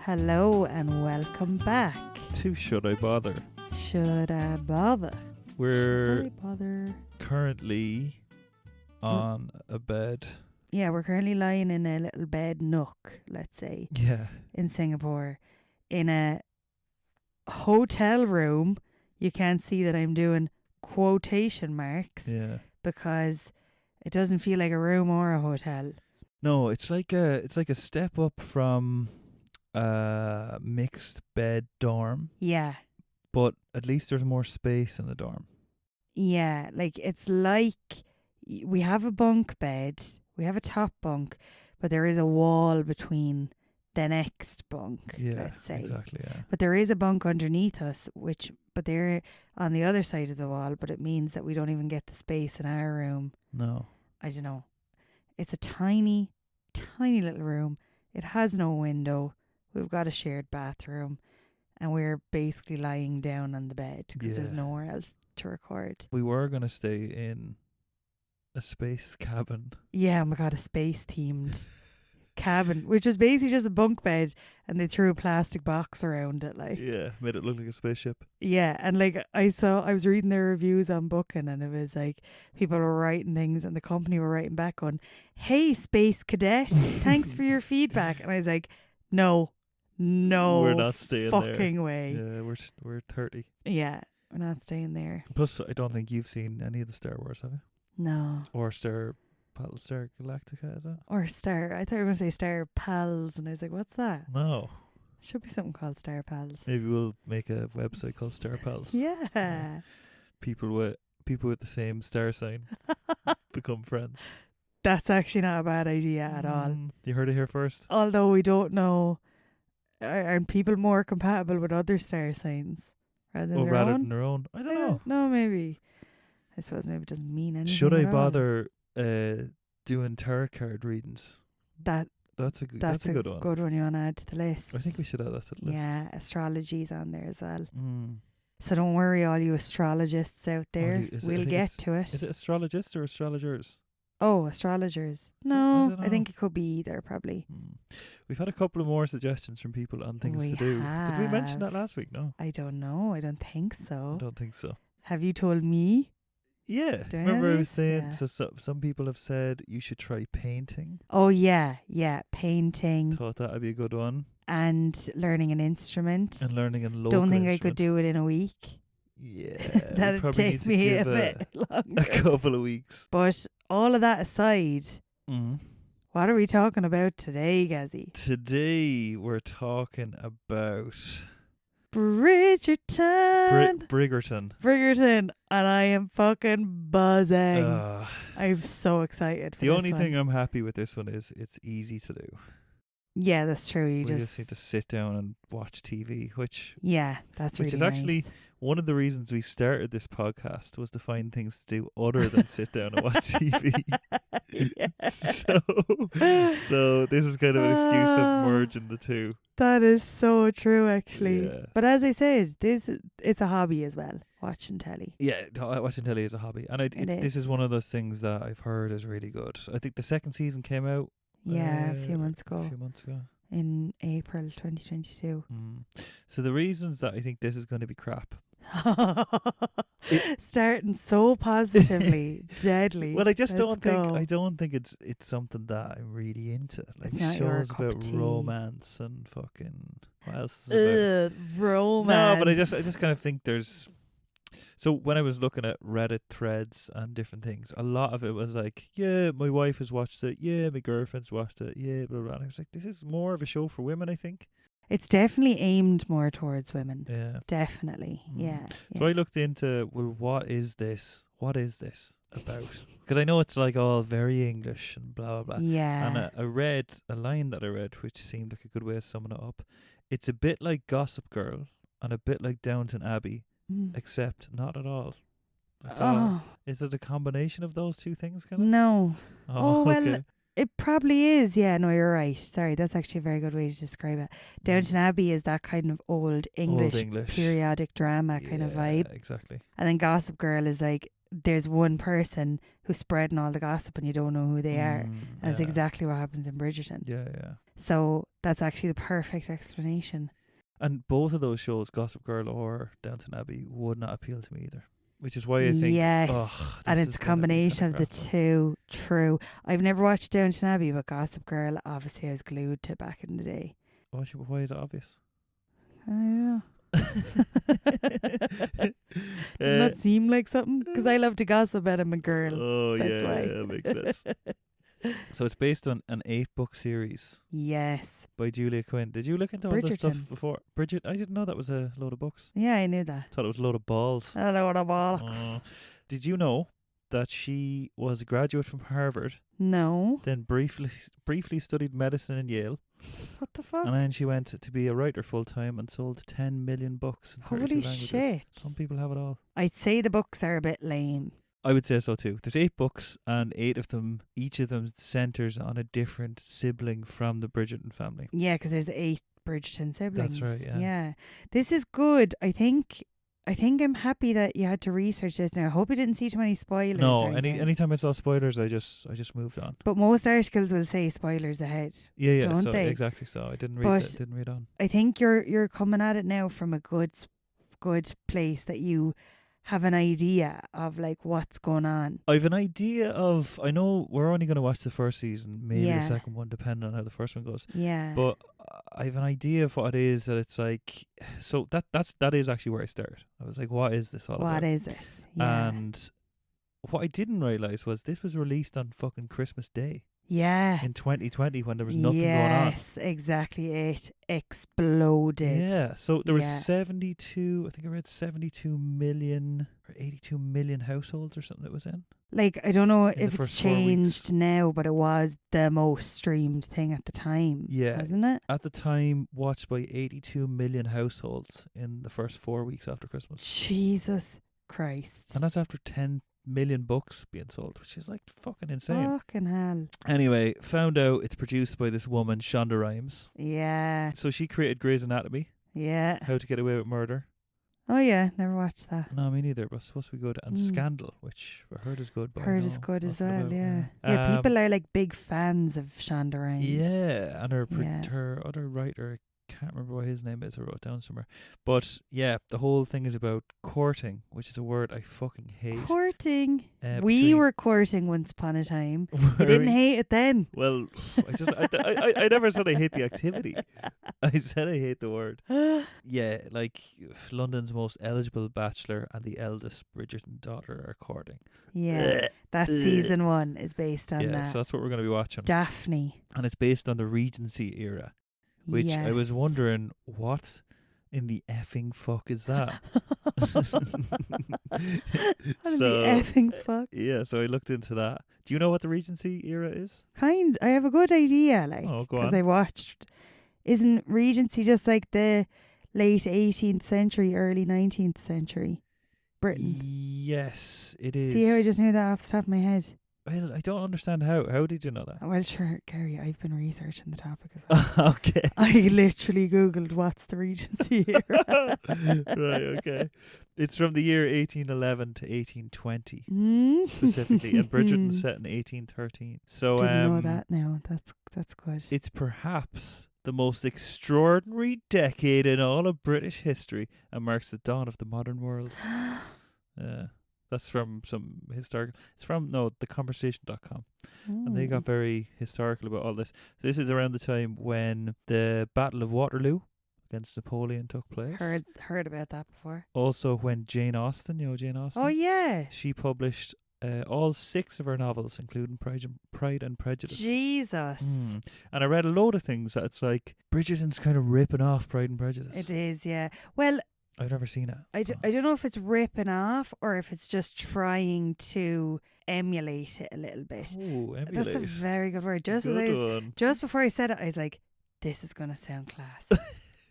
Hello and welcome back. To Should I Bother? Should I bother? We're Should I bother? currently on a bed. Yeah, we're currently lying in a little bed nook, let's say, Yeah. in Singapore, in a hotel room. You can't see that I'm doing quotation marks Yeah. because it doesn't feel like a room or a hotel. No, it's like a step up from mixed bed dorm, Yeah. but at least there's more space in the dorm. Yeah, like it's like we have a bunk bed, we have a top bunk, but there is a wall between the next bunk, Yeah, let's say. exactly, yeah. But there is a bunk underneath us, but they're on the other side of the wall, but it means that we don't even get the space in our room. No. I don't know. It's a tiny, tiny little room. It has no window. We've got a shared bathroom, and we're basically lying down on the bed because there's Yeah. nowhere else to record. We were going to stay in a space cabin. Yeah, oh my god, a space themed cabin, which was basically just a bunk bed, and they threw a plastic box around it, like. Yeah, made it look like a spaceship. Yeah, and like I was reading their reviews on Booking, and it was like people were writing things, and the company were writing back on, "Hey, space cadet, thanks for your feedback," and I was like, "No, We're not staying there. fucking way." Yeah, we're 30. Yeah, we're not staying there. Plus, I don't think you've seen any of the Star Wars, have you? No. Or Battlestar Galactica, is it? Or Star. I thought you were going to say Star Pals, and I was like, "What's that?" No. Should be something called Star Pals. Maybe we'll make a website called Star Pals. Yeah. People with the same star sign become friends. That's actually not a bad idea at all. You heard it here first. Although we don't know, aren't people more compatible with other star signs rather than their rather own? than their own. I don't know. No, maybe. I suppose maybe it doesn't mean anything. Should I at all. bother doing tarot card readings? That's a good one. Good one you want to add to the list. I think we should add that to the list. Yeah, astrology's on there as well. Mm. So don't worry, all you astrologists out there. We'll get to it. Is it astrologists or astrologers? Oh, astrologers. I No, don't I know. think it could be either, probably. We've had a couple of more suggestions from people on things We to do. Did we mention have. that last week? No, I don't know. I don't think I so. don't think so. Have you told me? Yeah, Do remember I I? was saying, Yeah. so some people have said you should try painting. Oh, yeah. Painting Thought that would be a good one. and learning an instrument. And learning a local Don't think I could instrument. do it in a week. Yeah, That'd we probably need take to me a give bit a longer. couple of weeks. But all of that aside, Mm. what are we talking about today, Gazzy? Today we're talking about Bridgerton. Bridgerton. And I am fucking buzzing. Uh, I'm so excited for the this only one. thing I'm happy with this one is it's easy to do. Yeah, that's true. You We just need to sit down and watch TV, which that's which really is actually nice. one of the reasons we started this podcast, was to find things to do other than sit down and watch TV. Yeah. So this is kind of an excuse of merging the two. That is so true, actually. Yeah. But as I said, it's a hobby as well, watching telly. Yeah, watching telly is a hobby, and this is one of those things that I've heard is really good. I think the second season came out. Yeah, a few months ago. In April 2022. So the reasons that I think this is going to be crap. Starting so positively, deadly. Well, I just Let's go. I don't think it's something that I'm really into. Like It's not your shows cup of about tea. romance and fucking what else is it about? Romance. No, but I just kind of think there's. So when I was looking at Reddit threads and different things, a lot of it was like, yeah, my wife has watched it, yeah, my girlfriend's watched it, yeah, blah, blah. And I was like, this is more of a show for women, I think. It's definitely aimed more towards women. Yeah. Definitely. Yeah. So I looked into, well, what is this? What is this about? Because I know it's like all very English and blah, blah, blah. Yeah. And I read a line that I read, which seemed like a good way of summing it up. It's a bit like Gossip Girl and a bit like Downton Abbey. Except not at all. Is it a combination of those two things, kind of? No. Well, okay. it probably is. Yeah, no, you're right. Sorry, that's actually a very good way to describe it. Downton Abbey is that kind of old English. Periodic drama kind of vibe. Exactly. And then Gossip Girl is like there's one person who's spreading all the gossip and you don't know who they are. That's yeah. exactly what happens in Bridgerton. Yeah. So that's actually the perfect explanation. And both of those shows, Gossip Girl or Downton Abbey, would not appeal to me either. Which is why I think, yes, and this it's is a gonna be combination kinda of the crap. two. True. I've never watched Downton Abbey, but Gossip Girl, obviously, I was glued to back in the day. Why is it obvious? I don't know. Doesn't Uh, that seem like something? Because I love to gossip about him, a girl. oh That's yeah, why. yeah, makes sense. So it's based on an 8-book series Yes. by Julia Quinn. Did you look into all this stuff Bridgerton. before? Bridget, I didn't know that was a load of books. Yeah, I knew that. Thought it was a load of balls. I don't know what a bollocks. Did you know that she was a graduate from Harvard, No. then briefly studied medicine in Yale, What the fuck? and then she went to be a writer full time and sold 10 million books in 32 Holy languages. shit. Some people have it all. I'd say the books are a bit lame. I would say so too. There's 8 books, and 8 of them, each of them centres on a different sibling from the Bridgerton family. Yeah, because there's 8 Bridgerton siblings. That's right, yeah. This is good. I think I'm happy that you had to research this now. I hope you didn't see too many spoilers. No, or anything. anytime I saw spoilers, I just moved on. But most articles will say spoilers ahead. Yeah, Don't so they? exactly so. I didn't But read on. I think you're coming at it now from a good place that you have an idea of like what's going on. I've an idea of. I know we're only going to watch the first season, maybe Yeah. the second one, depending on how the first one goes. Yeah. But I have an idea of what it is that it's like. So that is actually where I started. I was like, what is this all about? What is it? Yeah. And what I didn't realise was this was released on fucking Christmas Day Yeah. in 2020 when there was nothing going on. Yes, exactly. It exploded. Yeah, so there Yeah. was 72, I think I read 72 million or 82 million households or something that was in. Like, I don't know In the if it's first 4 weeks. changed now, but it was the most streamed thing at the time. Yeah. Wasn't it? At the time, watched by 82 million households in the first 4 weeks after Christmas. Jesus Christ. And that's after 10 million books being sold, which is like fucking insane. Fucking hell. Anyway, found out it's produced by this woman, Shonda Rhimes. Yeah. So she created Grey's Anatomy, Yeah. How to Get Away with Murder. Oh, yeah. Never watched that. No, me neither, but it's supposed to be good. And Scandal, which I heard is good. But I Heard know is good as nothing well, about, yeah. Yeah, people are like big fans of Shonda Rhimes. Yeah, and Yeah. her other writer, can't remember what his name is, I wrote it down somewhere. But yeah, the whole thing is about courting, which is a word I fucking hate. Courting. We between- were courting once upon a time. Were I didn't we? hate it then. Well, I never said I hate the activity. I said I hate the word. Yeah, like London's most eligible bachelor and the eldest Bridgerton daughter are courting. Yeah. That season 1 is based on Yeah, that. so that's what we're going to be watching. Daphne. And it's based on the Regency era, which I was Yes. wondering, what in the effing fuck is that? What in So, the effing fuck? yeah, so I looked into that. Do you know what the Regency era is? I have a good idea, like, Oh, go because on. I watched. Isn't Regency just like the late 18th century, early 19th century Britain? Yes, it is. See how I just knew that off the top of my head? Well, I don't understand how. How did you know that? Well, sure, Gary, I've been researching the topic as well. Okay. I literally Googled what's the Regency era. Right, okay. It's from the year 1811 to 1820, Mm. specifically, and Bridgerton's set in 1813. So, Didn't know that now. That's good. it's perhaps the most extraordinary decade in all of British history and marks the dawn of the modern world. That's from some historical. It's from theconversation.com. And they got very historical about all this. So this is around the time when the Battle of Waterloo against Napoleon took place. Heard about that before. Also when Jane Austen, you know Jane Austen? Oh yeah. She published all 6 of her novels, including Pride and Prejudice. Jesus. And I read a load of things that it's like Bridgerton's kind of ripping off Pride and Prejudice. It is, yeah. Well, I've never seen it. I don't know if it's ripping off or if it's just trying to emulate it a little bit. Oh, emulate. That's a very good word. Just Good just before I said it, I was like, "This is gonna sound class."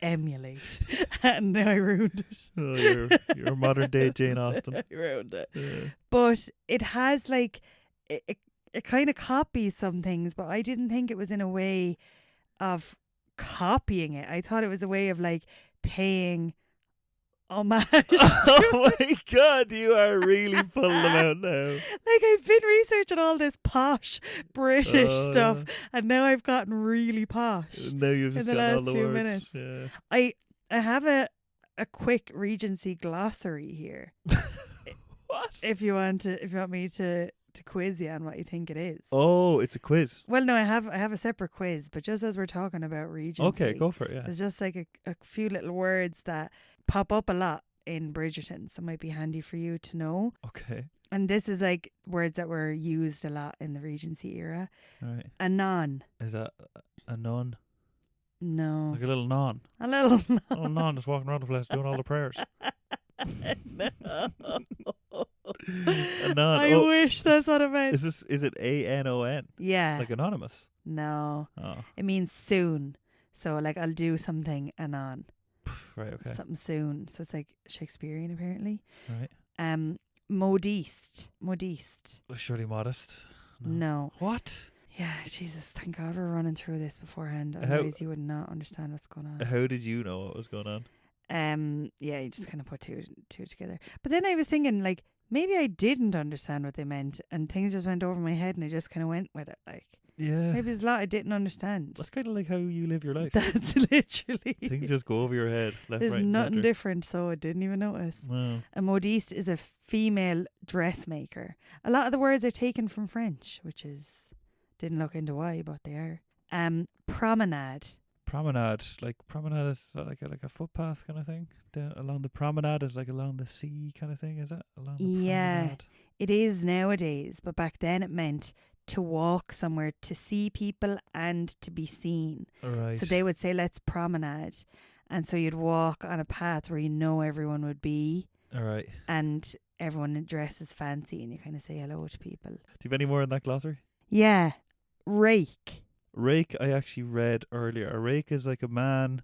Emulate, and now I ruined it. Oh, you're modern day Jane Austen. I ruined it. Yeah. But it has like it kind of copies some things, but I didn't think it was in a way of copying it. I thought it was a way of like paying homage. Oh my god, you are really pulling them out now. Like, I've been researching all this posh British stuff, and now I've gotten really posh Now you've in just the got all last the few words. minutes. Yeah. I have a quick Regency glossary here. What? If you want me to quiz you on what you think it is. Oh, it's a quiz. Well, no, I have a separate quiz, but just as we're talking about Regency, Okay, go for it. Yeah. there's just like a few little words that pop up a lot in Bridgerton, so it might be handy for you to know. Okay. And this is like words that were used a lot in the Regency era. All right. Anon. Is that a nun? No. Like a little nun. A little non. A little nun just walking around the place doing all the prayers. No. A nun. I wish that's what it meant. Is it ANON? Yeah. Like anonymous? No. Oh. It means soon. So like I'll do something anon. Right, okay. Something soon. So it's like Shakespearean apparently. Right. Modiste. Modiste. Surely modest. No. What? Yeah, Jesus, thank God we're running through this beforehand. How- Otherwise you would not understand what's going on. How did you know what was going on? Yeah, you just kind of put two together. But then I was thinking, like, maybe I didn't understand what they meant, and things just went over my head, and I just kind of went with it. Like, Yeah. maybe there's a lot I didn't understand. That's kind of like how you live your life. That's literally. Things just go over your head, left, There's right, and nothing centre. different, so I didn't even notice. No. A modiste is a female dressmaker. A lot of the words are taken from French, which is didn't look into why, but they are. Promenade. Promenade is like a footpath kind of thing. Along the promenade is like along the sea kind of thing. Is it along the promenade? It is nowadays, but back then it meant to walk somewhere, to see people and to be seen. Right. So they would say, let's promenade. And so you'd walk on a path where you know everyone would be, All right. and everyone dresses fancy, and you kind of say hello to people. Do you have any more in that glossary? Yeah. Rake. Rake, I actually read earlier. A rake is like a man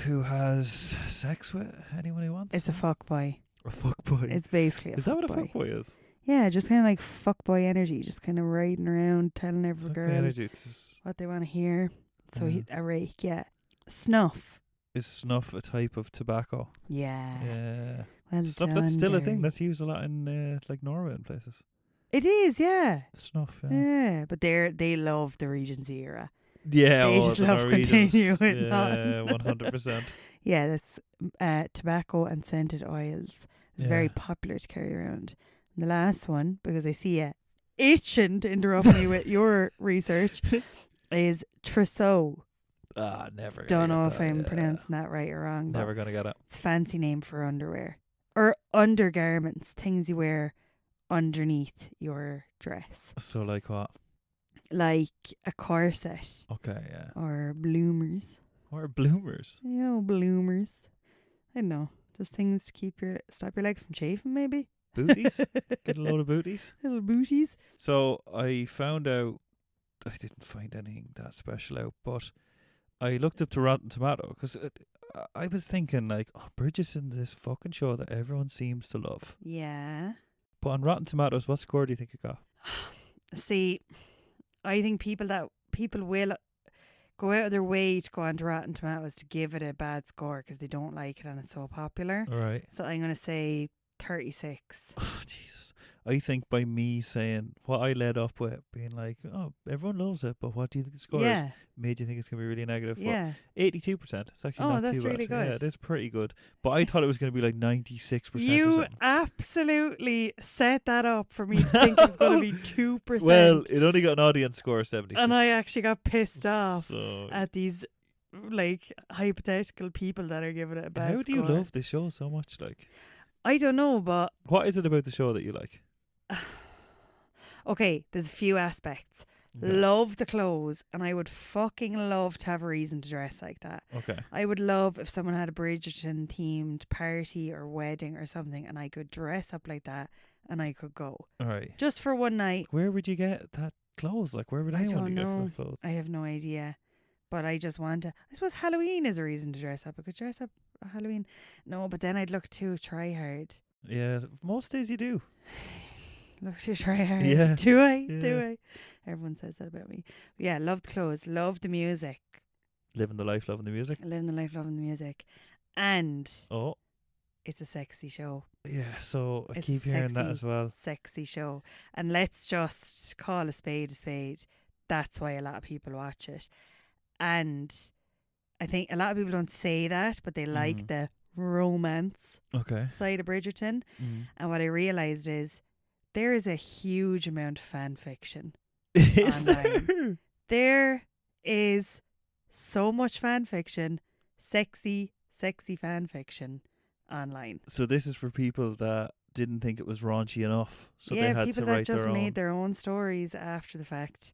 who has sex with anyone he wants. It's a fuckboy. A fuckboy. It's basically a Is that what a fuckboy. fuckboy is? Yeah, just kind of like fuckboy energy, just kind of riding around, telling every Fuckboy girl energy. It's just- what they want to hear. So Yeah. a rake, yeah. Snuff. Is snuff a type of tobacco? Yeah. Yeah. Well Snuff, done, that's still a thing. Derry. That's used a lot in like Norway and places. It is, yeah. Snuff, yeah. Yeah, but they love the Regency era. Yeah, They just the love Norwegians. continuing Yeah, on. 100%. Yeah, that's tobacco and scented oils. It's very Yeah. popular to carry around. And the last one, because I see you itching to interrupt me with your research, is trousseau. Never. Don't gonna know get if that, I'm yeah. pronouncing that right or wrong. Never But gonna get it. it's a fancy name for underwear. Or undergarments, things you wear underneath your dress. So like what? Like a corset Okay, yeah. or bloomers. Or bloomers. You know, bloomers. I don't know. Just things to stop your legs from chafing, maybe. Booties. Get a load of booties. Little booties. So I found out. I didn't find anything that special out, but I looked up to Rotten Tomato because I was thinking like, oh, Bridgerton's this fucking show that everyone seems to love. Yeah. But on Rotten Tomatoes, what score do you think it got? See, I think people will go out of their way to go onto Rotten Tomatoes to give it a bad score because they don't like it and it's so popular. All right. So I'm going to say 36. Oh, Jesus. I think by me saying what I led up with, being like, oh, everyone loves it, but what do you think the score is? Yeah. Made you think it's going to be really negative. Yeah. 82%. It's actually Oh, not that's too bad. really good. Yeah, it is pretty good. But I thought it was going to be like 96% or You something. absolutely set that up for me to think it was going to be 2%. Well, it only got an audience score of 76. and I actually got pissed off So, at these like hypothetical people that are giving it a bad how do you score. love the show so much? Like, I don't know, but what is it about the show that you like? okay, there's a few aspects. Okay. Love the clothes, and I would fucking love to have a reason to dress like that. Okay. I would love if someone had a Bridgerton themed party or wedding or something, and I could dress up like that, and I could go All right. just for one night. Where would you get that clothes? Like, where would I anyone don't get know. that clothes? I have no idea, but I just want to. I suppose Halloween is a reason to dress up. I could dress up at Halloween. No, but then I'd look too try hard. Yeah, most days you do. Look to try hard. Yeah. Do I? Yeah. Do I? Everyone says that about me. But yeah, love the clothes, love the music. Living the life, loving the music. Living the life, loving the music. and Oh, it's a sexy show. yeah. So I It's keep a hearing that sexy, as well. Sexy show. And let's just call a spade a spade. That's why a lot of people watch it. And I think a lot of people don't say that, but they like the romance Okay. side of Bridgerton. Mm. And what I realised is there is a huge amount of fan fiction Is online. there? There is so much fan fiction, sexy fan fiction online. So this is for people that didn't think it was raunchy enough, so they had people to that write just their made own. their own stories after the fact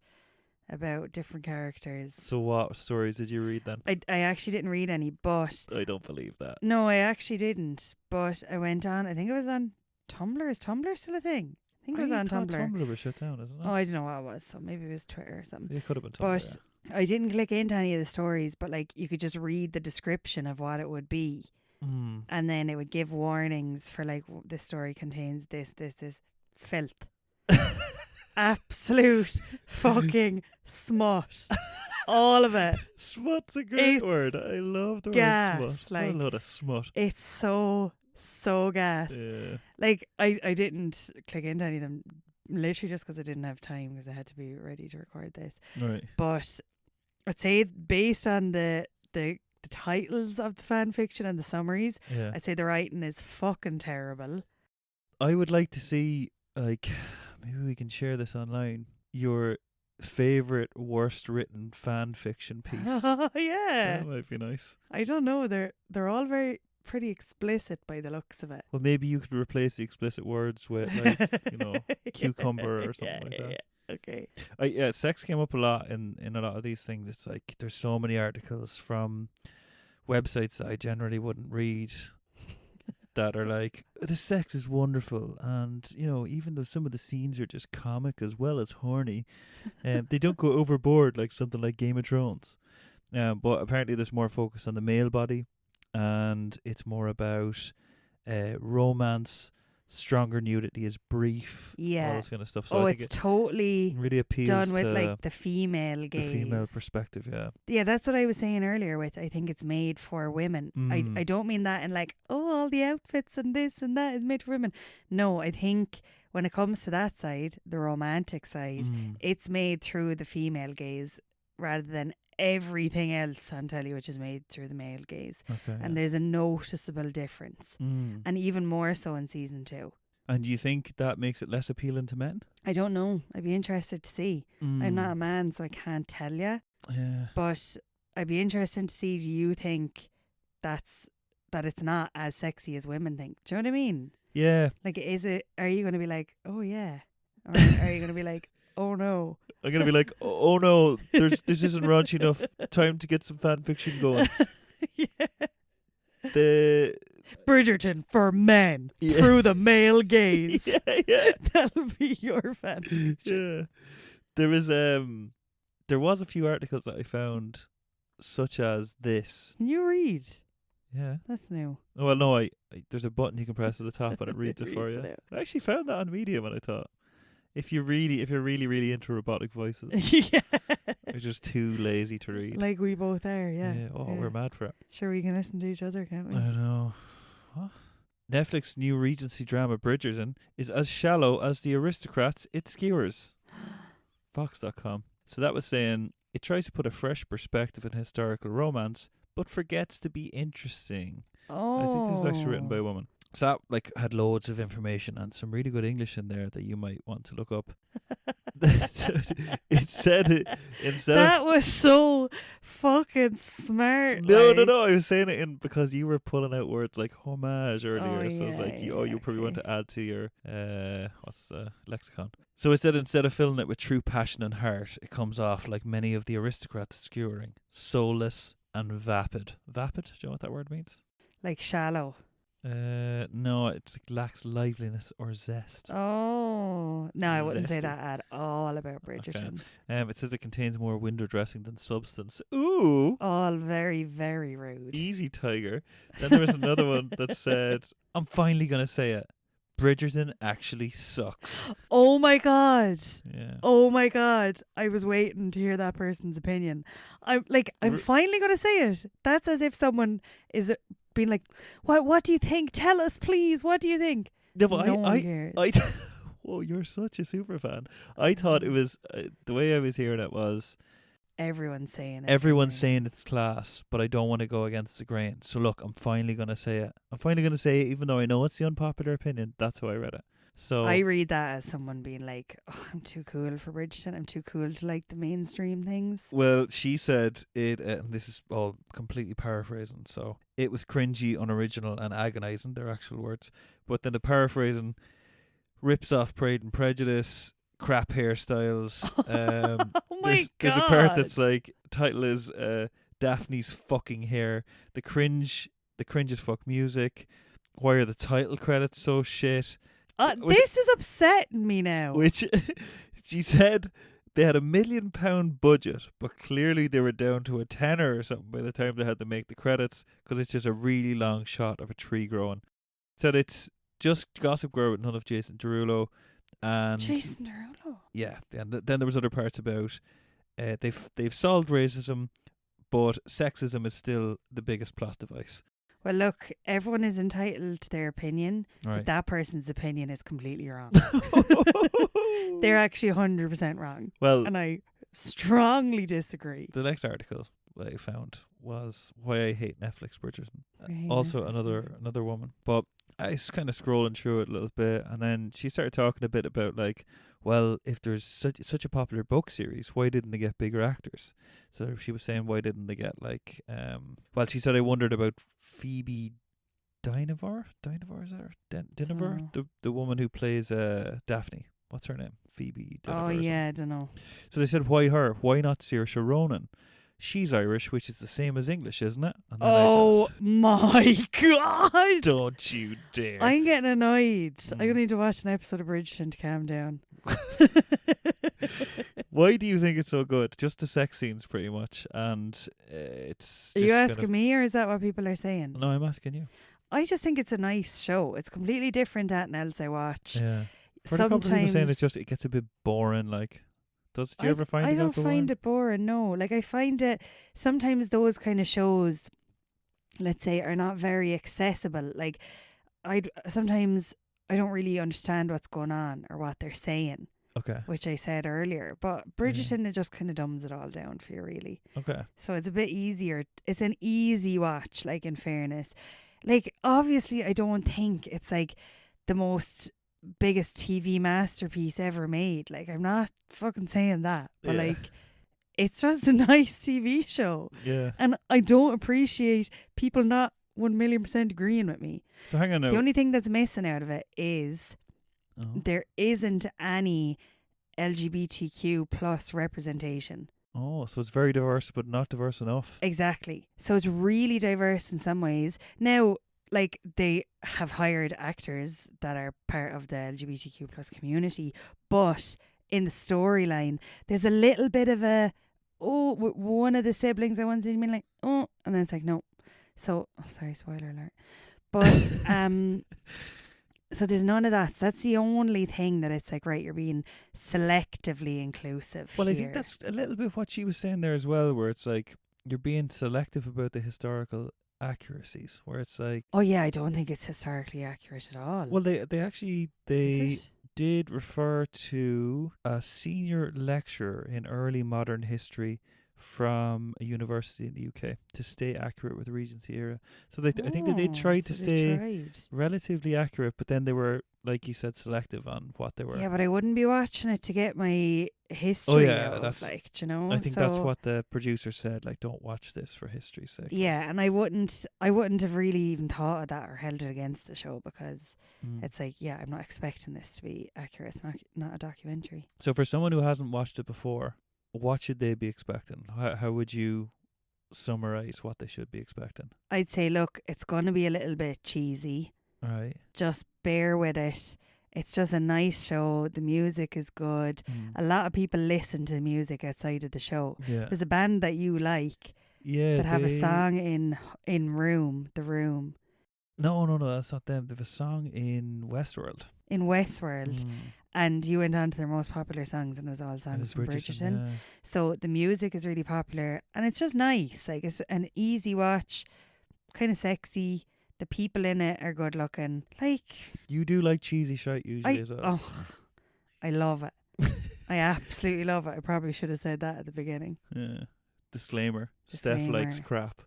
about different characters. So what stories did you read then? I actually didn't read any, but I don't believe that. no, I actually didn't. But I went on. I think it was on Tumblr. Is Tumblr still a thing? I think it was on thought Tumblr. Tumblr was shut down, isn't it? Oh, I don't know what it was. So maybe it was Twitter or something. It could have been Tumblr. But I didn't click into any of the stories. But like, you could just read the description of what it would be, and then it would give warnings for like, this story contains this filth. Absolute fucking smut. All of it. Smut's a great It's word. I love the gas, word smut. like- I love a smut. It's so gas. Yeah. Like, I didn't click into any of them literally just because I didn't have time because I had to be ready to record this. Right. But I'd say based on the titles of the fan fiction and the summaries, Yeah. I'd say the writing is fucking terrible. I would like to see, like, maybe we can share this online. Your favorite worst written fan fiction piece. Oh yeah. That might be nice. I don't know. They're all pretty explicit by the looks of it. Well, maybe you could replace the explicit words with, like, you know, cucumber or something like that. Yeah. Okay. Yeah, sex came up a lot in a lot of these things. It's like there's so many articles from websites that I generally wouldn't read that are like, the sex is wonderful, and you know, even though some of the scenes are just comic as well as horny, they don't go overboard like something like Game of Thrones. But apparently there's more focus on the male body, and it's more about romance. Stronger nudity is brief. Yeah. All this kind of stuff. So I think it's it totally really appeals done with to like the female gaze. the female perspective. Yeah. Yeah, that's what I was saying earlier with I think it's made for women. I don't mean that in like, oh, all the outfits and this and that is made for women. No, I think when it comes to that side, the romantic side, it's made through the female gaze rather than everything else on telly, which is made through the male gaze. Okay. And there's a noticeable difference. And even more so in season 2. And do you think that makes it less appealing to men? I don't know. I'd be interested to see. I'm not a man, so I can't tell you. Yeah. But I'd be interested to see, do you think that it's not as sexy as women think? Do you know what I mean? Yeah. Like, are you going to be like, oh yeah? Or are you going to be like, oh no? I'm gonna be like, oh no, this isn't raunchy enough. Time to get some fan fiction going. Yeah. The Bridgerton for men Yeah. through the male gaze. yeah. That'll be your fan fiction. Yeah. There was a few articles that I found, such as this. Can you read? Yeah. That's new. Oh, well, no, I there's a button you can press at the top and it reads it for Reads you. it I actually found that on Medium, and I thought, if you're really into robotic voices, Yeah. you're just too lazy to read. Like we both are, yeah. Oh, Yeah. we're mad for it. Sure, we can listen to each other, can't we? I know. What? Netflix new Regency drama Bridgerton is as shallow as the aristocrats it skewers. Fox.com. So that was saying it tries to put a fresh perspective in historical romance, but forgets to be interesting. Oh. I think this is actually written by a woman. So that had loads of information and some really good English in there that you might want to look up. It said instead of... That was so fucking smart. No. like. I was saying it because you were pulling out words like homage earlier. Oh, So it's like, yeah, you probably want okay. to add to your lexicon. So it said instead of filling it with true passion and heart, it comes off like many of the aristocrats skewering, soulless and vapid. Vapid? Do you know what that word means? Like shallow. No, it's like lacks liveliness or zest. Oh. No, I wouldn't say Zesty. that at all about Bridgerton. It says it contains more window dressing than substance. Ooh, All very, very rude. easy, tiger. Then there was another one that said, I'm finally going to say it. Bridgerton actually sucks. Oh my God. Yeah. Oh my God. I was waiting to hear that person's opinion. I'm R- finally going to say it. That's as if someone is being like, what do you think? Tell us, please. What do you think? No, but No one cares. Whoa, you're such a super fan. I thought it was the way I was hearing it was Everyone's saying it. everyone's saying it's class, but I don't want to go against the grain. So look, I'm finally gonna say it. I'm finally gonna say it, even though I know it's the unpopular opinion. That's how I read it. So I read that as someone being like, oh, I'm too cool for Bridgerton. I'm too cool to like the mainstream things. well, she said it, and this is all completely paraphrasing. So it was cringy, unoriginal, and agonizing. Their actual words, but then the paraphrasing rips off Pride and Prejudice, crap hairstyles. Oh my God. There's a part that's like, title is Daphne's fucking hair. The cringe as fuck music. Why are the title credits so shit? This is upsetting me now. Which she said they had £1 million budget, but clearly they were down to a tenner or something by the time they had to make the credits, because it's just a really long shot of a tree growing. Said it's just Gossip Girl with none of Jason Derulo. And Jason Derulo. yeah, and then there was other parts about they've solved racism, but sexism is still the biggest plot device. Well, look, everyone is entitled to their opinion, Right. but that person's opinion is completely wrong. They're actually 100% wrong. Well, And I strongly disagree. the next article I found was why I hate Netflix, Bridgerton. Right, Also Netflix. another woman. But I was kind of scrolling through it a little bit, and then she started talking a bit about like, well, if there's such a popular book series, why didn't they get bigger actors? So she was saying, why didn't they get like well, she said, I wondered about Phoebe Dynevor. Dynevor, is that her? Dynevor? The woman who plays Daphne. What's her name? Phoebe Dynevor. Oh, yeah, I don't know. So they said, why her? Why not Saoirse Ronan? She's Irish, which is the same as English, isn't it? And then Oh my God. don't you dare. I'm getting annoyed. I'm going to need to watch an episode of Bridgerton to calm down. Why do you think it's so good? Just the sex scenes, pretty much. And it's Are you just asking me, or is that what people are saying? No, I'm asking you. I just think it's a nice show. It's completely different to anything else I watch. Yeah. For a couple of people saying it gets a bit boring, like... Do you ever find it? I don't find it boring, no. Like, I find it, sometimes those kind of shows, let's say, are not very accessible. Like, sometimes I don't really understand what's going on or what they're saying. Okay. Which I said earlier. But Bridgerton, it just kind of dumbs it all down for you, really. Okay. So it's a bit easier. It's an easy watch, like, in fairness. Like, obviously, I don't think it's, like, the most... biggest TV masterpiece ever made. Like, I'm not fucking saying that, but like, it's just a nice TV show. Yeah. And I don't appreciate people not 1,000,000% agreeing with me. So hang on now. The only thing that's missing out of it is there isn't any LGBTQ plus representation. Oh, so it's very diverse, but not diverse enough. Exactly. So it's really diverse in some ways. Now, like, they have hired actors that are part of the LGBTQ plus community, but in the storyline, there's a little bit of one of the siblings I wanted to be like, oh, and then it's like, no. So, sorry, spoiler alert. But, so there's none of that. So that's the only thing that it's like, right, you're being selectively inclusive. Well, here. I think that's a little bit what she was saying there as well, where it's like, you're being selective about the historical accuracies, where it's like, oh yeah, I don't think it's historically accurate at all. Well, they did refer to a senior lecturer in early modern history from a university in the UK to stay accurate with the Regency era. So I think they did try to stay relatively accurate, but then they were, like you said, selective on what they were. Yeah, but I wouldn't be watching it to get my history that's like, you know. I think that's what the producer said. Like, don't watch this for history's sake. Yeah, and I wouldn't have really even thought of that or held it against the show, because it's like, yeah, I'm not expecting this to be accurate. It's not a documentary. So for someone who hasn't watched it before, what should they be expecting? How would you summarize what they should be expecting? I'd say, look, it's going to be a little bit cheesy. Right. Just bear with it. It's just a nice show. The music is good. A lot of people listen to the music outside of the show. Yeah. There's a band that you like that have a song in The Room. No, that's not them. They have a song in Westworld. And you went on to their most popular songs, and it was all songs from Bridgerton. Yeah. So the music is really popular, and it's just nice. Like, it's an easy watch. kind of sexy. The people in it are good looking. Like, You do like cheesy shite usually as well. I love it. I absolutely love it. I probably should have said that at the beginning. Yeah. Disclaimer. Steph likes crap.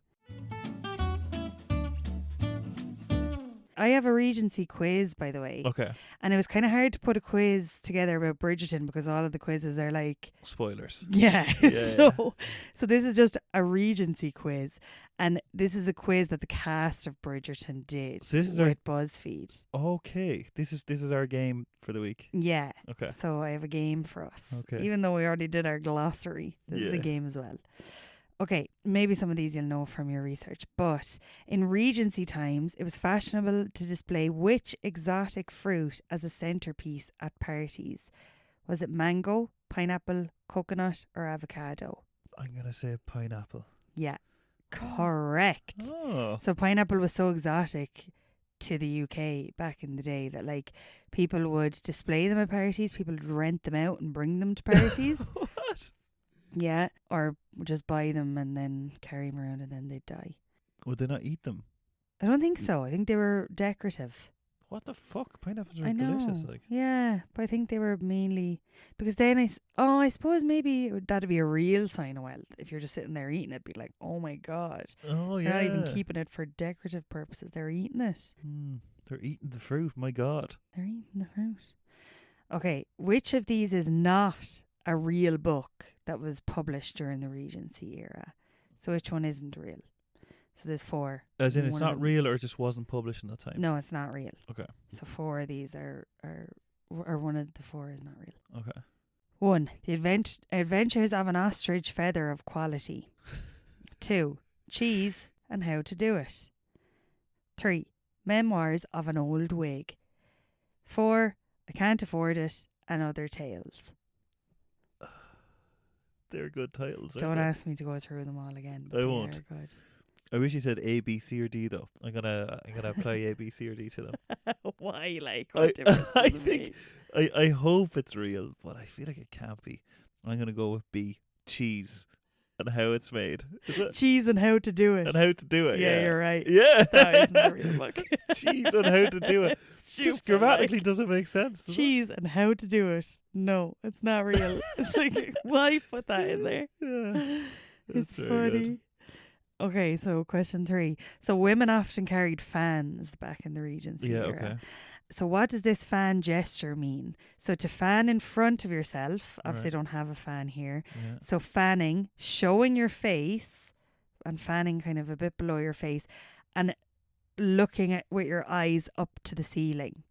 I have a Regency quiz, by the way. Okay. And it was kind of hard to put a quiz together about Bridgerton because all of the quizzes are like... Spoilers. Yeah. So this is just a Regency quiz. And this is a quiz that the cast of Bridgerton did with BuzzFeed. Okay. This is our game for the week. Yeah. Okay. So I have a game for us. Okay. Even though we already did our glossary, this is a game as well. Okay, maybe some of these you'll know from your research, but in Regency times, it was fashionable to display which exotic fruit as a centerpiece at parties. Was it mango, pineapple, coconut, or avocado? I'm going to say pineapple. Yeah, correct. Oh. So pineapple was so exotic to the UK back in the day that like people would display them at parties, people would rent them out and bring them to parties. What? Yeah, or just buy them and then carry them around and then they'd die. Would they not eat them? I don't think so. I think they were decorative. What the fuck? Pineapples are delicious. Like. Yeah, but I think they were mainly... Because then I suppose maybe that'd be a real sign of wealth. If you're just sitting there eating it, be like, oh my God. Oh, yeah. They're not even keeping it for decorative purposes. They're eating it. They're eating the fruit. My God. They're eating the fruit. Okay, which of these is not a real book that was published during the Regency era? So which one isn't real? So there's 4. As in it's not real or it just wasn't published in that time? No, it's not real. Okay. So 4 of these are one of the 4 is not real. Okay. 1. The Adventures of an Ostrich Feather of Quality. 2. Cheese and How to Do It. 3. Memoirs of an Old Wig. 4. I Can't Afford It and Other Tales. They're good titles. Don't ask me to go through them all again. I won't. Good. I wish you said A, B, C, or D though. I'm gonna apply A, B, C, or D to them. Why? Like what difference does it make? I hope it's real, but I feel like it can't be. I'm gonna go with B, cheese, and how it's made. Is it? Cheese and How to Do It. And How to Do It. Yeah, you're right. Yeah, that isn't a real book. Cheese and How to Do It. Just grammatically doesn't make sense. Cheese and How to Do It. No, it's not real. It's like, why put that in there? Yeah, it's funny. Good. Okay, so question 3. So women often carried fans back in the Regency era. Okay. So what does this fan gesture mean? So to fan in front of yourself, obviously I don't have a fan here. Yeah. So fanning, showing your face, and fanning kind of a bit below your face, and looking at with your eyes up to the ceiling.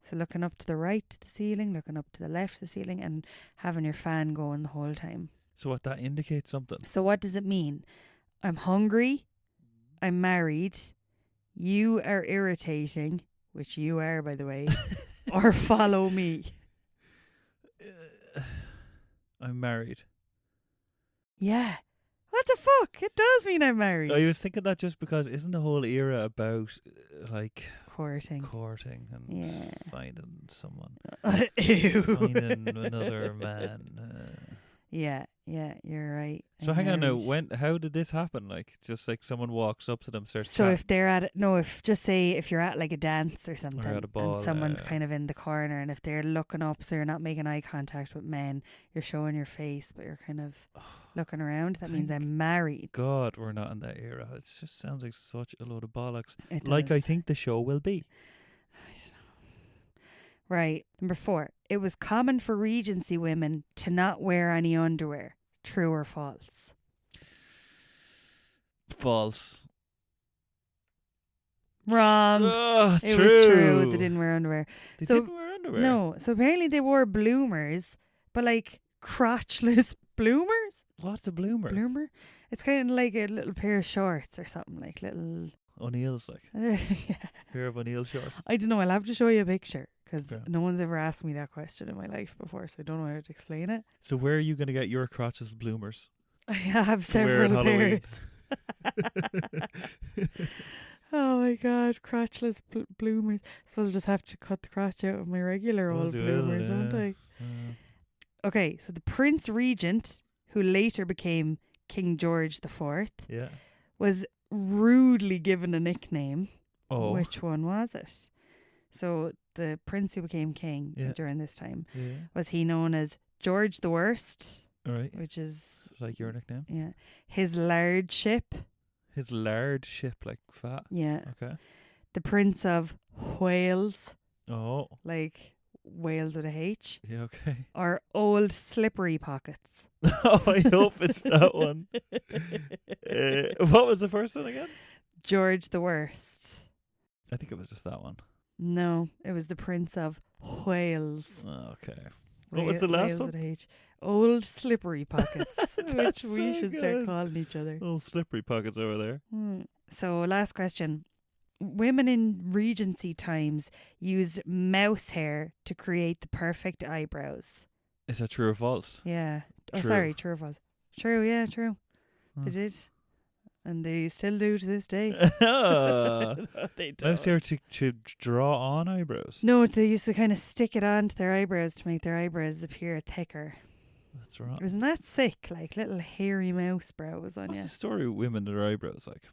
So looking up to the right to the ceiling, looking up to the left to the ceiling, and having your fan going the whole time. So what that indicates something. So what does it mean? I'm hungry, I'm married, you are irritating, which you are, by the way, or follow me. I'm married. Yeah. What the fuck? It does mean I'm married. I was thinking that just because isn't the whole era about like courting and finding someone, Ew. finding another man. Yeah, you're right. So hang on now. How did this happen? Like, just like someone walks up to them, starts. So chatting. if they're at just say if you're at like a dance or something, or at a ball, and someone's kind of in the corner, and if they're looking up, so you're not making eye contact with men, you're showing your face, but you're kind of looking around. That means I'm married. God, we're not in that era. It just sounds like such a load of bollocks. It like does. I think the show will be. Right. Number 4. It was common for Regency women to not wear any underwear. True or false? False. Wrong. It was true. They didn't wear underwear. They didn't wear underwear? No. So apparently they wore bloomers, but like crotchless bloomers? What's a bloomer? Bloomer? It's kind of like a little pair of shorts or something, like little... O'Neill's like. Yeah. Pair of O'Neill shorts. I don't know. I'll have to show you a picture. Because no one's ever asked me that question in my life before, so I don't know how to explain it. So where are you going to get your crotchless bloomers? I have several pairs. Oh my God, crotchless bloomers. I suppose I'll just have to cut the crotch out of my regular old bloomers, won't I? Okay, so the Prince Regent, who later became King George IV, was rudely given a nickname. Oh. Which one was it? So the prince who became king during this time, was he known as George the Worst? All right. Which is like your nickname. Yeah. His large ship. His large ship, like fat. Yeah. Okay. The Prince of Wales. Oh. Like Wales with a H. Yeah. Okay. Or Old Slippery Pockets. Oh, I hope it's that one. What was the first one again? George the Worst. I think it was just that one. No, it was the Prince of Wales. Oh, okay. What was the last Wales one? with a H. Old Slippery Pockets, which we so should good. start calling each other. Old slippery pockets over there. So, last question. Women in Regency times used mouse hair to create the perfect eyebrows. Is that true or false? Yeah. True. Oh, sorry, true or false? True, yeah, true. Huh. They did. And they still do to this day. No, they don't. mouse hair to draw on eyebrows. No, they used to kind of stick it onto their eyebrows to make their eyebrows appear thicker. That's right. Isn't that sick? Like little hairy mouse brows on What's you. the story with women and their eyebrows like?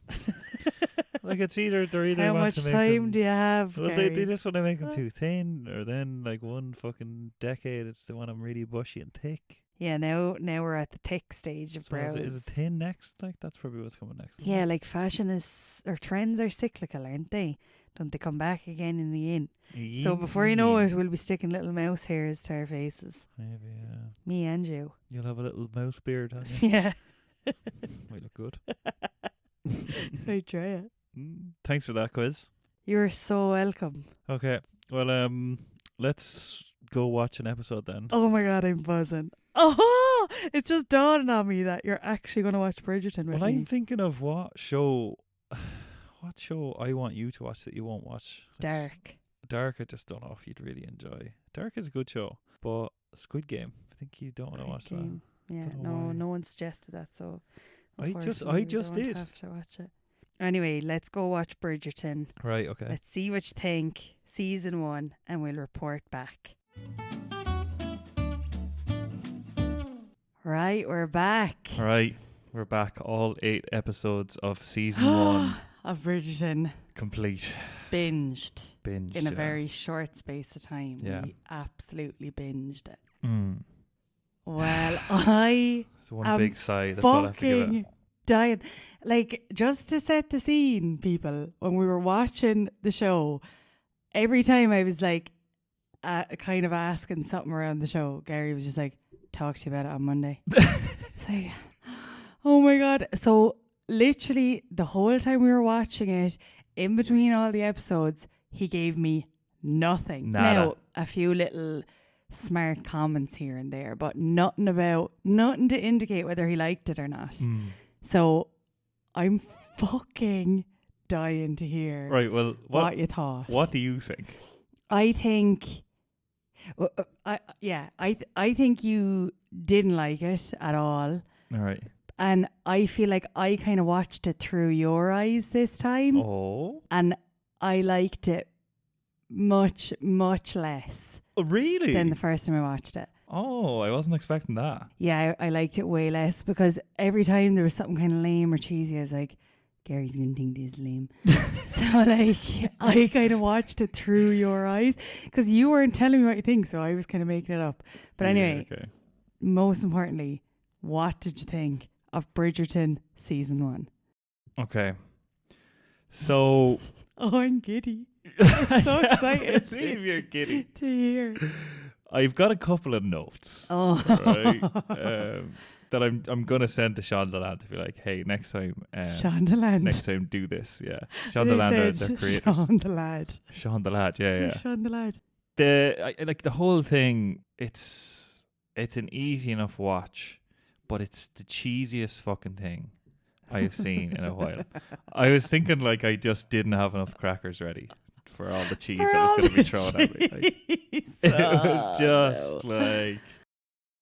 Like they're either How want much to make time them, do you have? well, Gary? they just want to make them too thin, or then like one fucking decade it's they want them really bushy and thick. Yeah, now we're at the thick stage of So brows. is it thin next? Like that's probably what's coming next. isn't Yeah, it? like fashion is, or trends are cyclical, aren't they? Don't they come back again in the end? So before you know it, we'll be sticking little mouse hairs to our faces. Maybe, yeah. Me and you. You'll have a little mouse beard on you. Yeah. Might look good. I'd try it. Thanks for that quiz. You're so welcome. Okay, well, let's go watch an episode then. Oh my God, I'm buzzing. Oh, it's just dawning on me that you're actually going to watch Bridgerton with Well, me. I'm thinking of what show I want you to watch that you won't watch. Dark, I just don't know if you'd really enjoy. Dark is a good show, but Squid Game, I think you don't want to watch that. Yeah, Don't know why. no one suggested that, so I just unfortunately, we did. don't have to watch it. Anyway, let's go watch Bridgerton. Right, okay. Let's see what you think. Season 1, and we'll report back. Right, we're back. All right, we're back. All 8 episodes of season 1 of Bridgerton complete. Binged in a yeah. very short space of time. Yeah. We absolutely binged it. Mm. Well, I It's one am big sigh. That's all I have to give it. fucking dying. Like, just to set the scene, people, when we were watching the show, every time I was like, kind of asking something around the show, Gary was just like, talk to you about it on Monday. It's like, oh my God. So literally the whole time we were watching it, in between all the episodes, he gave me nothing. Nada. Now, a few little smart comments here and there, but nothing to indicate whether he liked it or not. Mm. So I'm fucking dying to hear Right, well, what you thought. What do you think? I think, I think you didn't like it at all. All right. And I feel like I kind of watched it through your eyes this time. Oh. And I liked it much, much less Really? than the first time I watched it. Oh, I wasn't expecting that. Yeah, I liked it way less because every time there was something kind of lame or cheesy, I was like, Gary's going to think this is lame. So, like, I kind of watched it through your eyes because you weren't telling me what you think, so I was kind of making it up. But anyway, okay. Most importantly, what did you think of Bridgerton Season 1? Okay. So... Oh, I'm giddy. I'm so excited See if you're kidding. to hear. I've got a couple of notes. Oh. Right, that I'm gonna send to Shondaland to be like, hey, next time, Shondaland. next time do this, yeah. Shondaland are the creators. Sean the lad. Shondaland, yeah. Sean the lad. Like the whole thing, it's an easy enough watch, but it's the cheesiest fucking thing I've seen in a while. I was thinking like I just didn't have enough crackers ready for all the cheese that was going to be thrown at me. Like, it was just like,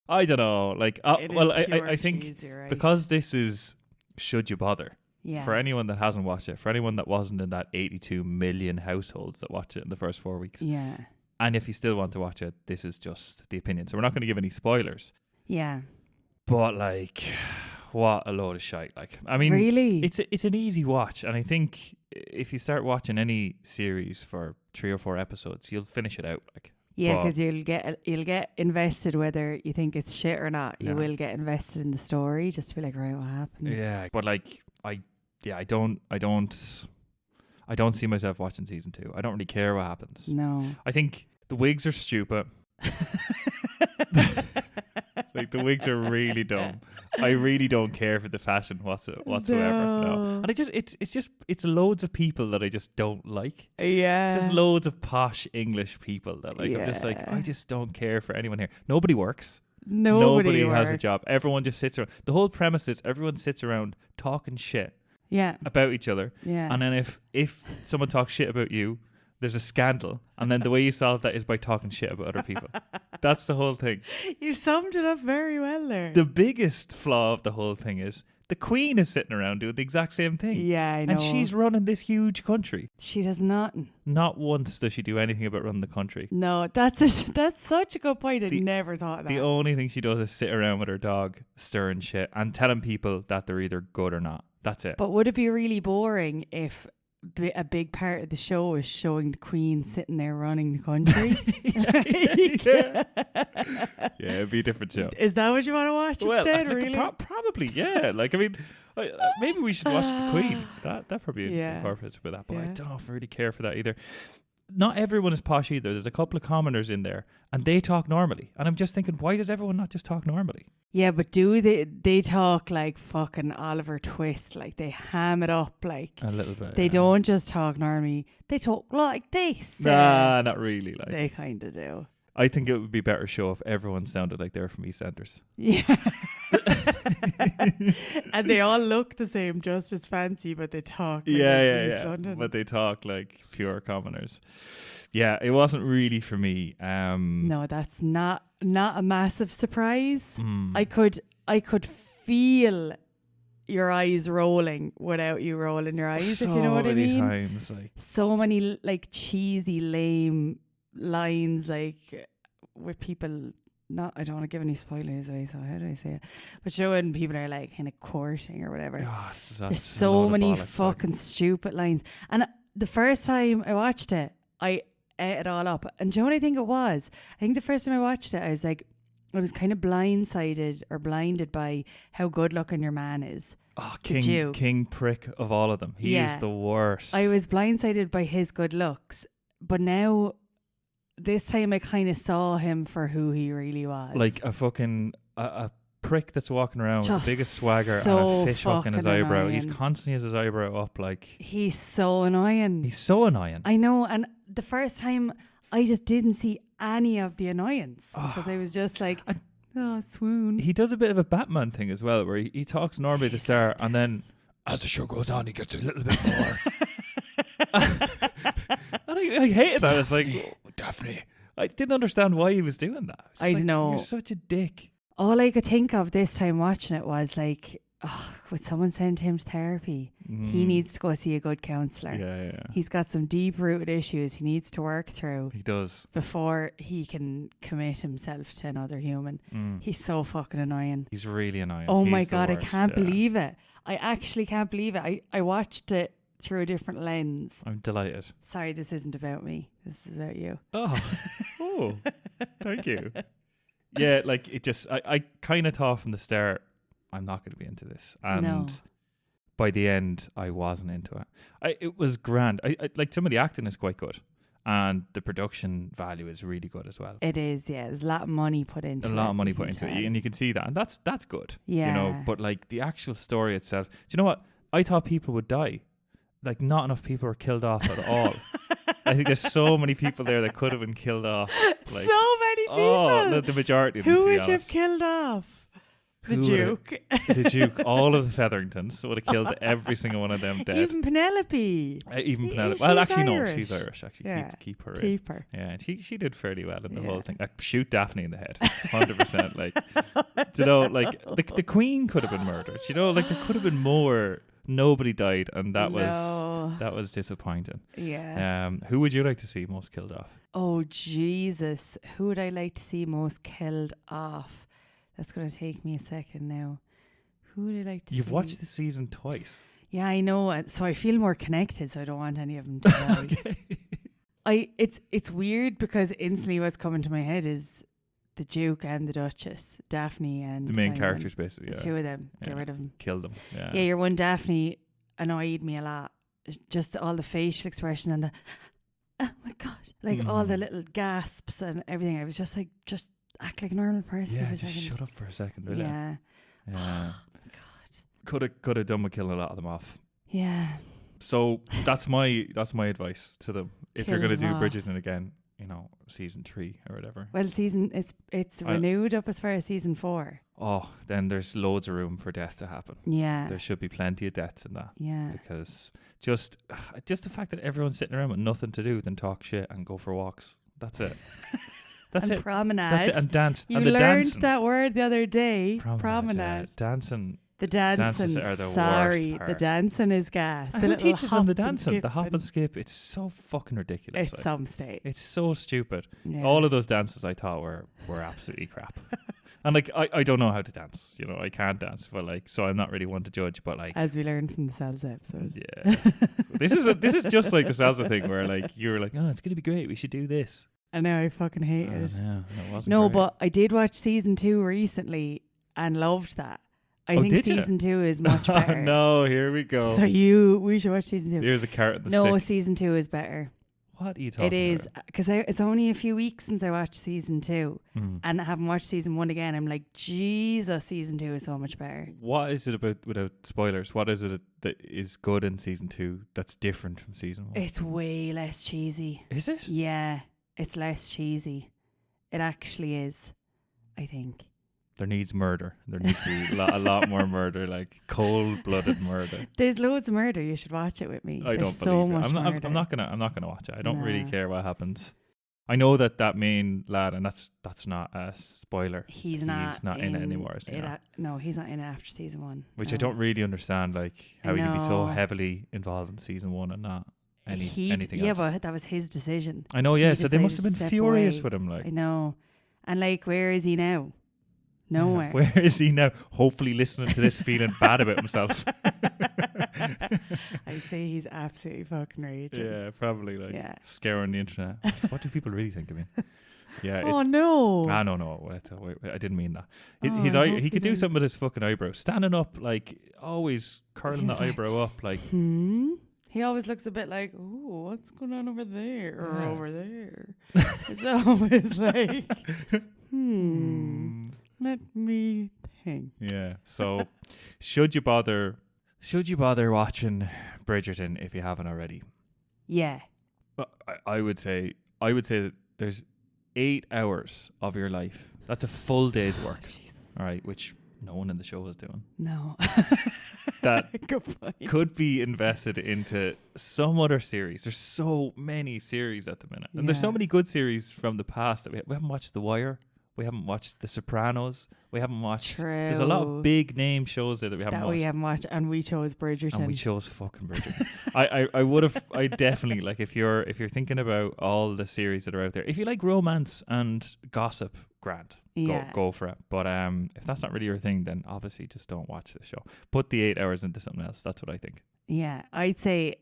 I don't know. Like, I think cheesy, right? because this is Should You Bother? Yeah. For anyone that hasn't watched it, for anyone that wasn't in that 82 million households that watched it in the first 4 weeks. Yeah. And if you still want to watch it, this is just the opinion. So we're not going to give any spoilers. Yeah. But like, what a load of shite. Like, I mean, Really? it's an easy watch, and I think if you start watching any series for 3 or 4 episodes, you'll finish it out. Like, Yeah, but because you'll get invested whether you think it's shit or not. You Yeah. will get invested in the story just to be like, right, what happens? yeah, but like I don't see myself watching season 2. I don't really care what happens. No. I think the wigs are stupid. Like, the wigs are really dumb. I really don't care for the fashion whatsoever. No. And it's loads of people that I just don't like. Yeah. It's just loads of posh English people that like I'm just like, Yeah. I just don't care for anyone here. Nobody works. Nobody has a works. job. Everyone just sits around. The whole premise is everyone sits around talking shit Yeah. about each other. Yeah. And then if someone talks shit about you, there's a scandal. And then the way you solve that is by talking shit about other people. That's the whole thing. You summed it up very well there. The biggest flaw of the whole thing is the Queen is sitting around doing the exact same thing. Yeah, I know. And she's running this huge country. She does nothing. Not once does she do anything about running the country. No, that's such a good point. I never thought of that. The only thing she does is sit around with her dog, stirring shit, and telling people that they're either good or not. That's it. But would it be really boring if a big part of the show is showing the Queen sitting there running the country? Yeah, it'd be a different show. Is that what you want to watch instead? Like, really? probably, yeah. Like, I mean, maybe we should watch the Queen. That probably incorporates with that. But I don't know if I really care for that either. Not everyone is posh either. There's a couple of commoners in there, and they talk normally. And I'm just thinking, why does everyone not just talk normally? Yeah, but do they talk like fucking Oliver Twist? Like, they ham it up, like A little bit. they don't just talk normally. They talk like this. Nah, not really. Like, They kind of do. I think it would be better show if everyone sounded like they're from EastEnders. Yeah. And they all look the same, just as fancy, but they talk like East London. But they talk like pure commoners. Yeah, it wasn't really for me. No, that's not a massive surprise. mm, I could feel your eyes rolling without you rolling your eyes, if you know what I mean. So many times, like, So many like cheesy, lame lines, like with people. I don't want to give any spoilers away, so how do I say it? But showing people are like kind of courting or whatever. God, There's so many fucking stupid lines. And the first time I watched it, I ate it all up. And do you know what I think it was? I think the first time I watched it, I was like, I was kind of blindsided or blinded by how good looking your man is. Oh, The Jew. King prick of all of them. He is the worst. I was blindsided by his good looks. But now, this time I kind of saw him for who he really was. Like a fucking a prick that's walking around with Just the biggest swagger and so a fish hook in his fucking eyebrow. annoying. He's constantly has his eyebrow up, like He's so annoying. he's so annoying. I know, and the first time I just didn't see any of the annoyance because I was just like, swoon. He does a bit of a Batman thing as well, where he talks normally at the start, and then as the show goes on, he gets a little bit more. And I hated that. It's like, Daphne. I didn't understand why he was doing that. I know. You're such a dick. All I could think of this time watching it was like, would someone send him to therapy? He needs to go see a good counsellor. Yeah. He's got some deep-rooted issues he needs to work through. He does. Before he can commit himself to another human. He's so fucking annoying. He's really annoying. Oh He's my the God, worst, I can't believe it. I actually can't believe it. I watched it through a different lens. I'm delighted. Sorry, this isn't about me. This is about you. Oh, thank you. Yeah, like it just, I kind of thought from the start, I'm not going to be into this. And by the end, I wasn't into it. It was grand. I like some of the acting is quite good. And the production value is really good as well. It is, yeah. There's a lot of money put into it. A lot of money put into it. And you can see that. And that's good. Yeah. You know, but like the actual story itself, do you know what? I thought people would die. Like, not enough people were killed off at all. I think there's so many people there that could have been killed off. Like, so many people. Oh, the majority of them. Who would you have killed off? The Duke. The Duke. All of the Featheringtons would have killed every single one of them dead. Even Penelope. Even Penelope. Well, actually, Irish. no, she's Irish. Actually, Yeah. keep her. Keep her. Yeah, and she did fairly well in the whole thing. Shoot Daphne in the head, 100%. Like, you know, like the Queen could have been murdered. You know, like there could have been more. Nobody died, and that was disappointing. Yeah. Who would you like to see most killed off? Oh Jesus! Who would I like to see most killed off? That's going to take me a second now. Who would I like to You've see? watched the season twice. Yeah, I know. So I feel more connected, so I don't want any of them to die. Okay. It's weird because instantly what's coming to my head is the Duke and the Duchess, Daphne and The main Simon. characters, basically. The Yeah. two of them. Yeah. Get rid of them. Kill them. Yeah. Yeah, your one Daphne annoyed me a lot. Just all the facial expression and the oh my god, like all the little gasps and everything. I was just like, just act like a normal person Yeah, for a just second. shut up for a second. Really. Yeah. Yeah. God. Could have done with killing a lot of them off. Yeah. So that's my advice to them. If Kill you're going to do them off. Bridgerton again, season 3 or whatever. Well, it's renewed up as far as season 4. Oh, then there's loads of room for death to happen. Yeah. There should be plenty of deaths in that. Yeah. Because just the fact that everyone's sitting around with nothing to do than talk shit and go for walks. That's it. That's and it. promenade. That's it. And dance. You and the learned dancing. that word the other day. Promenade. Yeah. Dancing. The dancing. Dances are the Sorry, worst part. the dancing is gas. And The who little teaches them the hop and dancing? skip The hop and and- skip. It's so fucking ridiculous. It's like. some state. It's so stupid. Yeah. All of those dances I thought were absolutely crap. And like I don't know how to dance. I can't dance, but like so I'm not really one to judge. But like As we learned from the Salsa episode. yeah, this is just like the salsa thing where like you're like, oh, it's gonna be great. We should do this. I know, I fucking hate Oh, it. yeah, it wasn't No, great. but I did watch season 2 recently and loved that. I Oh, think did you? season 2 is much Oh, better. no, here we go. So we should watch season 2. Here's a carrot and the No, stick. season 2 is better. What are you talking It is about? because it's only a few weeks since I watched season 2, Mm. and I haven't watched season 1 again. I'm like, Jesus, season 2 is so much better. What is it about, without spoilers, what is it that is good in season 2 that's different from season 1? It's way less cheesy. Is it? Yeah, it's less cheesy. It actually is, I think. There needs murder. There needs to be a lot more murder, like cold-blooded murder. There's loads of murder. You should watch it with me. I There's don't so believe it. much I'm murder. not gonna watch it. I don't really Nah. care what happens. I know that main lad, and that's not a spoiler. He's in it anymore, is he not? No, he's not in it after season 1. Which no. I don't really understand, like I how he can be so know. heavily involved in season 1 and not anything Yeah, else. but that was his decision. I know, He yeah. So they must have decided been to step furious away. with him, like. I know. And like, where is he now? Nowhere. Where is he now? Hopefully listening to this feeling bad about himself. I'd say he's absolutely fucking raging. Yeah, probably like Yeah. scouring the internet. What do people really think of me? Yeah. Oh no. No. I didn't mean that. Oh, His I eye, hope he he could do didn't. something with his fucking eyebrow. Standing up, like always curling He's the like, eyebrow up, like He always looks a bit like, ooh, what's going on over there or Yeah. over there? It's always like, let me think. Yeah. So, should you bother watching Bridgerton if you haven't already? Yeah. Well, I would say that there's 8 hours of your life. That's a full day's work. Jesus. All right, which no one in the show is doing. No. That Good point. could be invested into some other series. There's so many series at the minute. And there's so Yeah. many good series from the past that we haven't watched The Wire. We haven't watched The Sopranos. We haven't watched... There's a lot True. of big name shows there that we haven't That watched. we haven't watched, and we chose Bridgerton. And we chose fucking Bridgerton. I definitely, like, if you're thinking about all the series that are out there, if you like romance and gossip, grand. Yeah. Go for it. But if that's not really your thing, then obviously just don't watch the show. Put the 8 hours into something else. That's what I think. Yeah, I'd say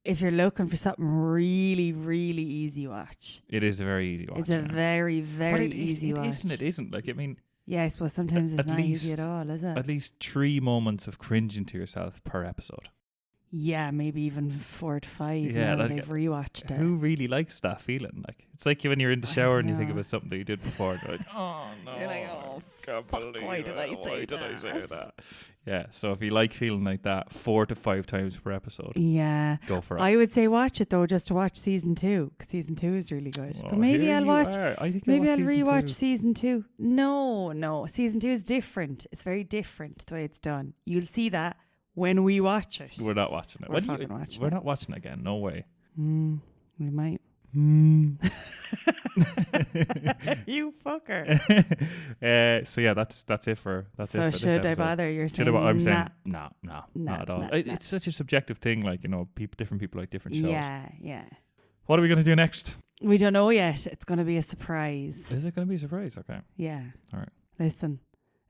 if you're looking for something really, really easy watch, It is a very easy watch. it's a yeah. very, But very it easy watch. isn't. It isn't. Like, I mean, Yeah, I suppose sometimes it's At not easy least- at all, is it? at least 3 moments of cringing to yourself per episode. Yeah, maybe even 4 to 5 Yeah, now that like, I've rewatched it. Who really likes that feeling? Like, it's like when you're in the I shower and you think know. about something that you did before. And you're like, oh no! You're like, oh, I can't fuck, believe why did I it. say Why did I say that?" that? Yeah. So if you like feeling like that 4 to 5 times per episode, Yeah. go for it. I would say watch it though, just to watch season 2, because season 2 is really good. Oh, But maybe here I'll you watch. are. I think Maybe I'll season rewatch 2. season 2. No, season 2 is different. It's very different the way it's done. You'll see that when we watch it. We're not watching it. We're When do fucking watching we're it. not watching it again. No way. We might. You fucker. So yeah, that's it for So it for this should I episode. bother? You're Should saying I'm saying nah. no, Nah, not at all. nah, nah. It's such a subjective thing. Like, different people like different shows. Yeah. What are we going to do next? We don't know yet. It's going to be a surprise. Is it going to be a surprise? Okay. Yeah. All right. Listen,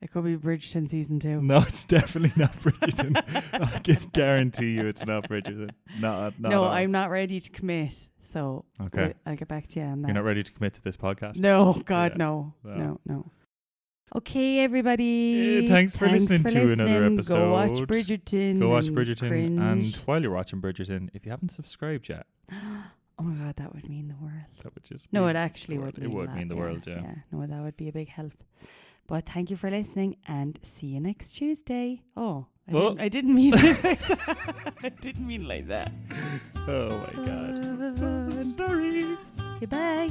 It could be Bridgerton season 2. No, it's definitely not Bridgerton. I can guarantee you it's not Bridgerton. Not No, I'm not ready to commit. So okay. I'll get back to you on that. You're not ready to commit to this podcast? No, God, Yeah. no. Okay, everybody. Thanks for listening to another episode. Go watch Bridgerton. Go watch Bridgerton. Cringe. And while you're watching Bridgerton, if you haven't subscribed yet, oh my God, that would mean the world. that would just No, mean it actually the would world. mean It would that, mean the world, yeah. No, that would be a big help. But thank you for listening and see you next Tuesday. Oh, I didn't mean it like that. I didn't mean it like that. Oh my God. Sorry. Goodbye.